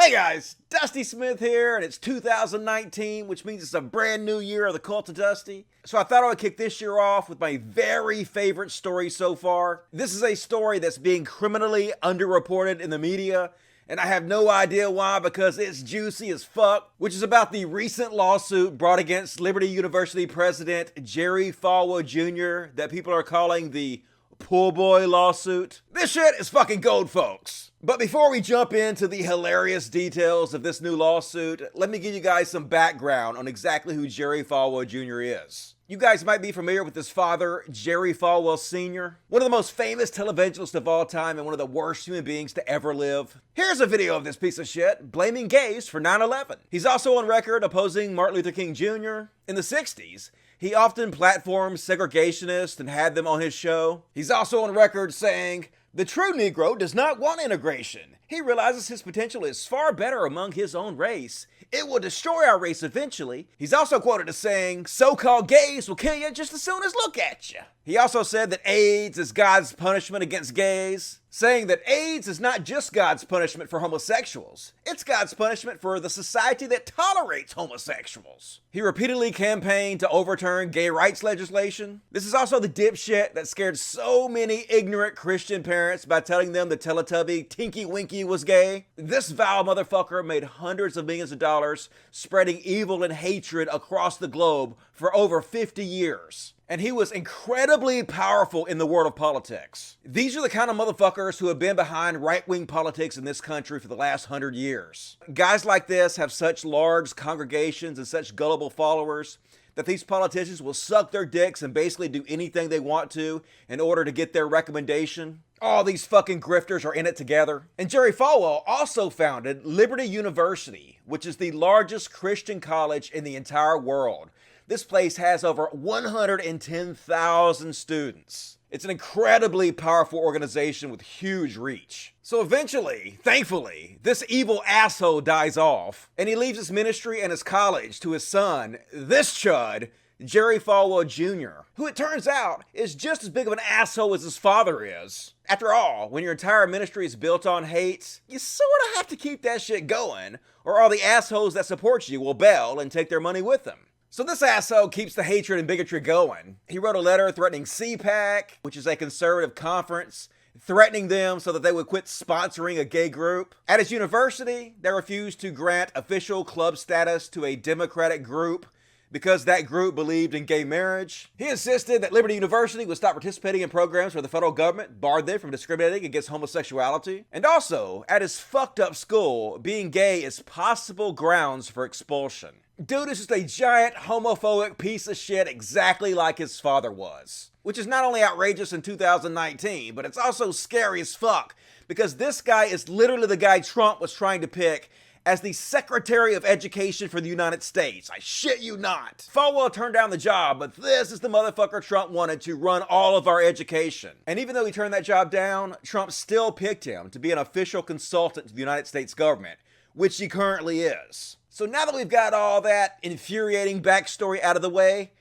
Hey guys, Dusty Smith here, and it's 2019, which means it's a brand new year of the Cult of Dusty. So I thought I would kick this year off with my very favorite story so far. This is a story that's being criminally underreported in the media, and I have no idea why because it's juicy as fuck, which is about the recent lawsuit brought against Liberty University president Jerry Falwell Jr. that people are calling the Pool Boy lawsuit. This shit is fucking gold, folks. But before we jump into the hilarious details of this new lawsuit, let me give you guys some background on exactly who Jerry Falwell Jr. is. You guys might be familiar with his father, Jerry Falwell Sr., one of the most famous televangelists of all time and one of the worst human beings to ever live. Here's a video of this piece of shit blaming gays for 9/11. He's also on record opposing Martin Luther King Jr. In the 60s, he often platformed segregationists and had them on his show. He's also on record saying, "The true Negro does not want integration. He realizes his potential is far better among his own race. It will destroy our race eventually." He's also quoted as saying, "So-called gays will kill you just as soon as look at you." He also said that AIDS is God's punishment against gays, saying that AIDS is not just God's punishment for homosexuals, it's God's punishment for the society that tolerates homosexuals. He repeatedly campaigned to overturn gay rights legislation. This is also the dipshit that scared so many ignorant Christian parents by telling them the Teletubby Tinky Winky was gay. This vile motherfucker made hundreds of millions of dollars spreading evil and hatred across the globe for over 50 years. And he was incredibly powerful in the world of politics. These are the kind of motherfuckers who have been behind right-wing politics in this country for the last 100 years. Guys like this have such large congregations and such gullible followers that these politicians will suck their dicks and basically do anything they want to in order to get their recommendation. All these fucking grifters are in it together. And Jerry Falwell also founded Liberty University, which is the largest Christian college in the entire world. This place has over 110,000 students. It's an incredibly powerful organization with huge reach. So eventually, thankfully, this evil asshole dies off, and he leaves his ministry and his college to his son, this chud, Jerry Falwell Jr., who it turns out is just as big of an asshole as his father is. After all, when your entire ministry is built on hate, you sorta have to keep that shit going, or all the assholes that support you will bail and take their money with them. So this asshole keeps the hatred and bigotry going. He wrote a letter threatening CPAC, which is a conservative conference, threatening them so that they would quit sponsoring a gay group. At his university, they refused to grant official club status to a Democratic group because that group believed in gay marriage. He insisted that Liberty University would stop participating in programs where the federal government barred them from discriminating against homosexuality. And also, at his fucked up school, being gay is possible grounds for expulsion. Dude is just a giant homophobic piece of shit exactly like his father was. Which is not only outrageous in 2019, but it's also scary as fuck because this guy is literally the guy Trump was trying to pick as the Secretary of Education for the United States. I shit you not. Falwell turned down the job, but this is the motherfucker Trump wanted to run all of our education. And even though he turned that job down, Trump still picked him to be an official consultant to the United States government, which he currently is. So now that we've got all that infuriating backstory out of the way,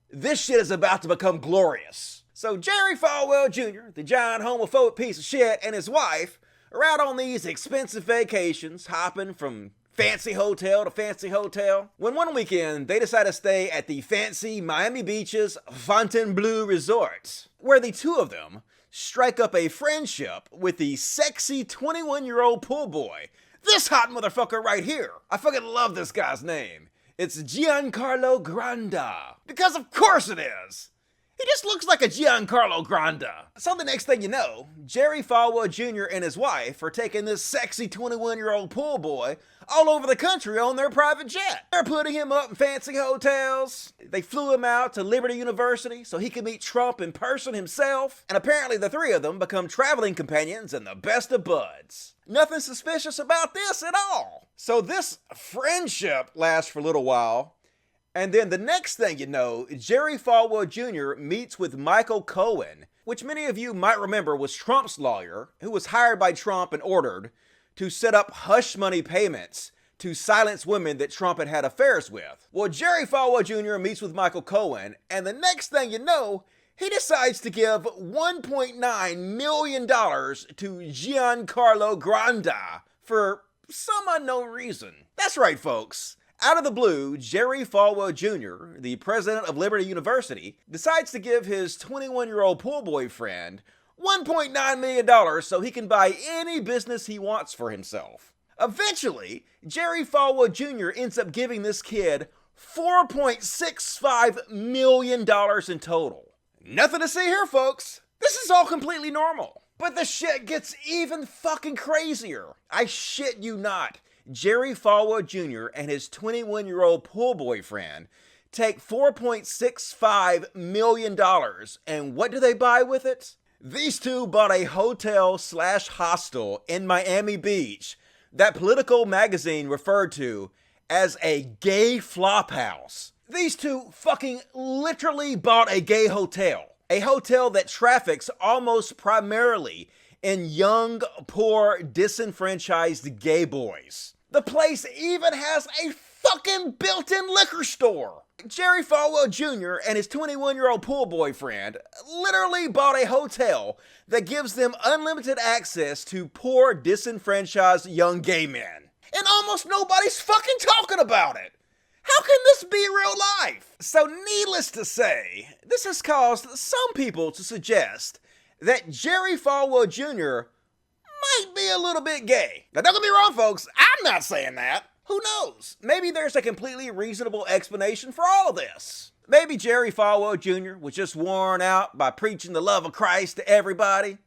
this shit is about to become glorious. So Jerry Falwell Jr., the giant homophobic piece of shit, and his wife are out on these expensive vacations, hopping from fancy hotel to fancy hotel, when one weekend they decide to stay at the fancy Miami Beach's Fontainebleau Resort, where the two of them strike up a friendship with the sexy 21-year-old pool boy. This hot motherfucker right here. I fucking love this guy's name. It's Giancarlo Granda. Because of course it is. He just looks like a Giancarlo Granda. So the next thing you know, Jerry Falwell Jr. and his wife are taking this sexy 21-year-old pool boy all over the country on their private jet. They're putting him up in fancy hotels. They flew him out to Liberty University so he could meet Trump in person himself. And apparently the three of them become traveling companions and the best of buds. Nothing suspicious about this at all. So this friendship lasts for a little while. And then the next thing you know, Jerry Falwell Jr. meets with Michael Cohen, which many of you might remember was Trump's lawyer, who was hired by Trump and ordered to set up hush money payments to silence women that Trump had had affairs with. Well, Jerry Falwell Jr. meets with Michael Cohen, and the next thing you know, he decides to give $1.9 million to Giancarlo Granda for some unknown reason. That's right, folks. Out of the blue, Jerry Falwell Jr., the president of Liberty University, decides to give his 21-year-old pool boy friend $1.9 million so he can buy any business he wants for himself. Eventually, Jerry Falwell Jr. ends up giving this kid $4.65 million in total. Nothing to see here, folks. This is all completely normal. But the shit gets even fucking crazier. I shit you not. Jerry Falwell Jr. and his 21-year-old pool boyfriend take $4.65 million, and what do they buy with it? These two bought a hotel/hostel in Miami Beach that Politico magazine referred to as a gay flop house. These two fucking literally bought a gay hotel. A hotel that traffics almost primarily in young, poor, disenfranchised gay boys. The place even has a fucking built-in liquor store. Jerry Falwell Jr. and his 21-year-old pool boyfriend literally bought a hotel that gives them unlimited access to poor, disenfranchised young gay men. And almost nobody's fucking talking about it. How can this be real life? So needless to say, this has caused some people to suggest that Jerry Falwell Jr. might be a little bit gay. Now don't get me wrong, folks, I'm not saying that. Who knows? Maybe there's a completely reasonable explanation for all of this. Maybe Jerry Falwell Jr. was just worn out by preaching the love of Christ to everybody.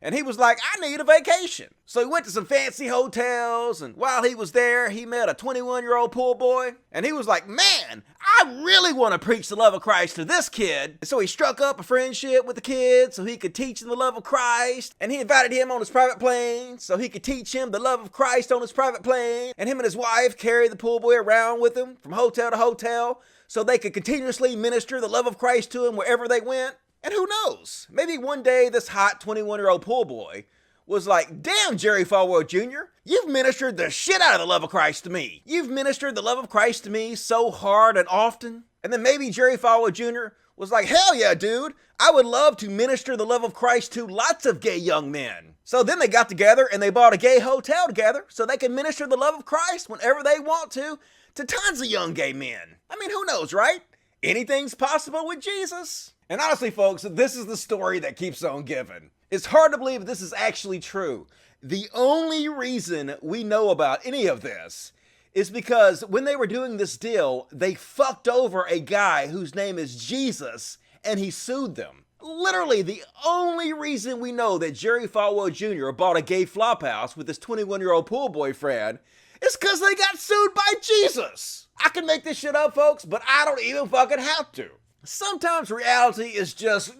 And he was like, I need a vacation. So he went to some fancy hotels, and while he was there, he met a 21-year-old pool boy. And he was like, man, I really want to preach the love of Christ to this kid. And so he struck up a friendship with the kid so he could teach him the love of Christ. And he invited him on his private plane so he could teach him the love of Christ on his private plane. And him and his wife carried the pool boy around with him from hotel to hotel so they could continuously minister the love of Christ to him wherever they went. And who knows, maybe one day this hot 21-year-old pool boy was like, damn, Jerry Falwell Jr., you've ministered the shit out of the love of Christ to me. You've ministered the love of Christ to me so hard and often. And then maybe Jerry Falwell Jr. was like, hell yeah, dude, I would love to minister the love of Christ to lots of gay young men. So then they got together and they bought a gay hotel together so they can minister the love of Christ whenever they want to tons of young gay men. I mean, who knows, right? Anything's possible with Jesus. And honestly, folks, this is the story that keeps on giving. It's hard to believe this is actually true. The only reason we know about any of this is because when they were doing this deal, they fucked over a guy whose name is Jesus, and he sued them. Literally, the only reason we know that Jerry Falwell Jr. bought a gay flophouse with his 21-year-old pool boyfriend is because they got sued by Jesus. I can make this shit up, folks, but I don't even fucking have to. Sometimes reality is just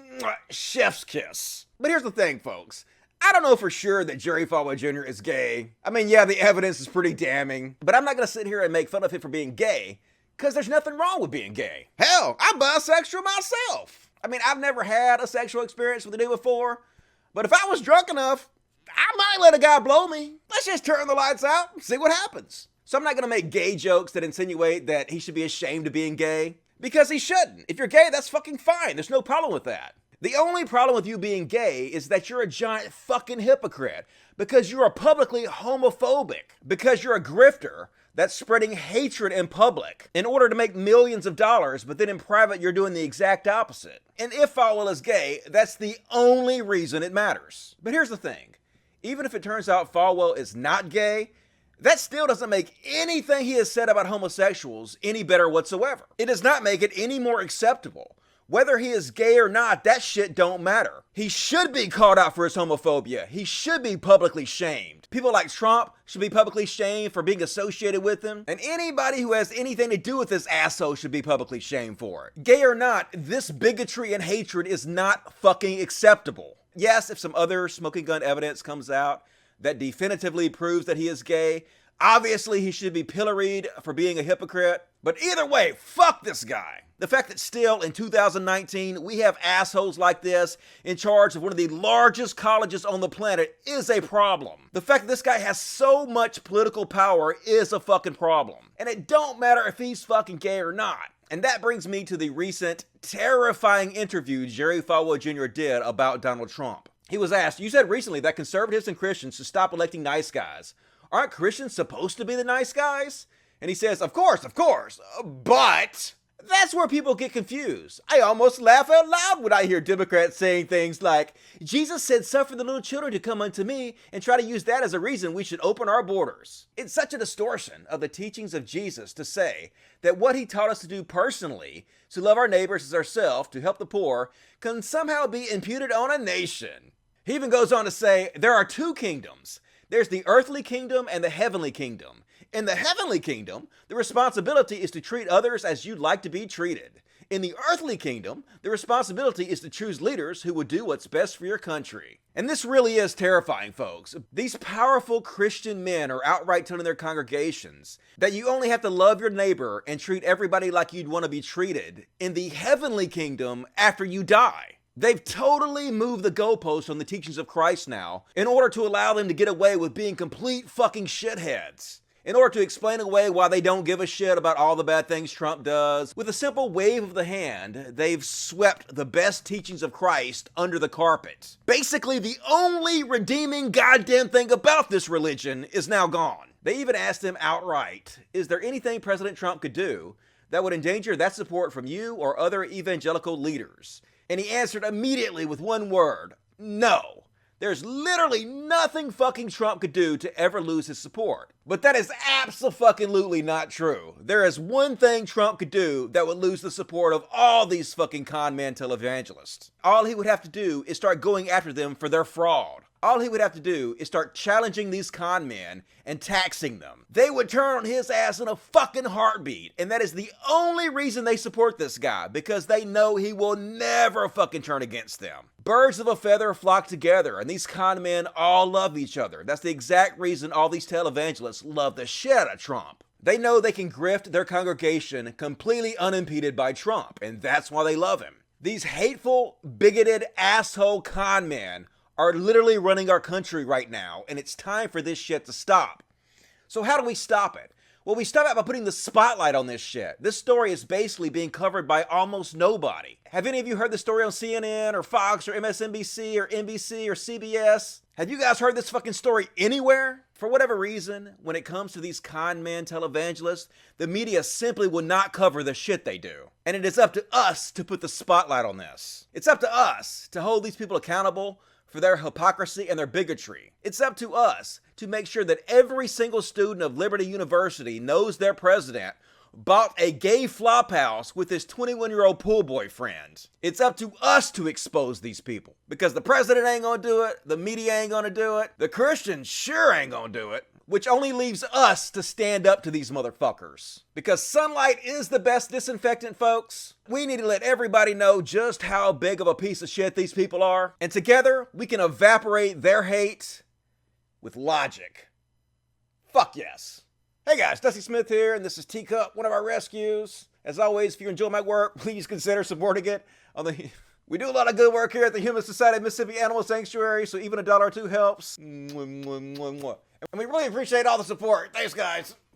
chef's kiss. But here's the thing, folks. I don't know for sure that Jerry Falwell Jr. is gay. I mean, yeah, the evidence is pretty damning, but I'm not going to sit here and make fun of him for being gay, because there's nothing wrong with being gay. Hell, I'm bisexual myself. I mean, I've never had a sexual experience with a dude before, but if I was drunk enough, I might let a guy blow me. Let's just turn the lights out and see what happens. So I'm not going to make gay jokes that insinuate that he should be ashamed of being gay, because he shouldn't. If you're gay, that's fucking fine. There's no problem with that. The only problem with you being gay is that you're a giant fucking hypocrite, because you are publicly homophobic, because you're a grifter that's spreading hatred in public in order to make millions of dollars, but then in private you're doing the exact opposite. And if Falwell is gay, that's the only reason it matters. But here's the thing. Even if it turns out Falwell is not gay, that still doesn't make anything he has said about homosexuals any better whatsoever. It does not make it any more acceptable. Whether he is gay or not, that shit don't matter. He should be called out for his homophobia. He should be publicly shamed. People like Trump should be publicly shamed for being associated with him. And anybody who has anything to do with this asshole should be publicly shamed for it. Gay or not, this bigotry and hatred is not fucking acceptable. Yes, if some other smoking gun evidence comes out that definitively proves that he is gay, obviously he should be pilloried for being a hypocrite. But either way, fuck this guy. The fact that still in 2019 we have assholes like this in charge of one of the largest colleges on the planet is a problem. The fact that this guy has so much political power is a fucking problem. And it don't matter if he's fucking gay or not. And that brings me to the recent terrifying interview Jerry Falwell Jr. did about Donald Trump. He was asked, you said recently that conservatives and Christians should stop electing nice guys. Aren't Christians supposed to be the nice guys? And he says, of course, but that's where people get confused. I almost laugh out loud when I hear Democrats saying things like, Jesus said, suffer the little children to come unto me, and try to use that as a reason we should open our borders. It's such a distortion of the teachings of Jesus to say that what he taught us to do personally, to love our neighbors as ourselves, to help the poor, can somehow be imputed on a nation. He even goes on to say, there are two kingdoms. There's the earthly kingdom and the heavenly kingdom. In the heavenly kingdom, the responsibility is to treat others as you'd like to be treated. In the earthly kingdom, the responsibility is to choose leaders who will do what's best for your country. And this really is terrifying, folks. These powerful Christian men are outright telling their congregations that you only have to love your neighbor and treat everybody like you'd want to be treated in the heavenly kingdom after you die. They've totally moved the goalposts on the teachings of Christ now in order to allow them to get away with being complete fucking shitheads. In order to explain away why they don't give a shit about all the bad things Trump does, with a simple wave of the hand, they've swept the best teachings of Christ under the carpet. Basically, the only redeeming goddamn thing about this religion is now gone. They even asked him outright, is there anything President Trump could do that would endanger that support from you or other evangelical leaders? And he answered immediately with one word, no. There's literally nothing fucking Trump could do to ever lose his support. But that is abso-fucking-lutely not true. There is one thing Trump could do that would lose the support of all these fucking con man televangelists. All he would have to do is start going after them for their fraud. All he would have to do is start challenging these con men and taxing them. They would turn on his ass in a fucking heartbeat. And that is the only reason they support this guy, because they know he will never fucking turn against them. Birds of a feather flock together, and these con men all love each other. That's the exact reason all these televangelists love the shit out of Trump. They know they can grift their congregation completely unimpeded by Trump, and that's why they love him. These hateful, bigoted, asshole con men are literally running our country right now, and it's time for this shit to stop. So how do we stop it? Well, we stop it by putting the spotlight on this shit. This story is basically being covered by almost nobody. Have any of you heard the story on CNN or Fox or MSNBC or NBC or CBS? Have you guys heard this fucking story anywhere? For whatever reason, when it comes to these con man televangelists, the media simply will not cover the shit they do. And it is up to us to put the spotlight on this. It's up to us to hold these people accountable for their hypocrisy and their bigotry. It's up to us to make sure that every single student of Liberty University knows their president bought a gay flophouse with his 21-year-old pool boyfriend. It's up to us to expose these people, because the president ain't gonna do it, the media ain't gonna do it, the Christians sure ain't gonna do it, which only leaves us to stand up to these motherfuckers. Because sunlight is the best disinfectant, folks. We need to let everybody know just how big of a piece of shit these people are, and together we can evaporate their hate with logic. Fuck yes. Hey guys, Dusty Smith here, and this is Teacup, one of our rescues. As always, if you enjoy my work, please consider supporting it. We do a lot of good work here at the Human Society of Mississippi Animal Sanctuary, so even $1 or $2 helps. And we really appreciate all the support. Thanks, guys.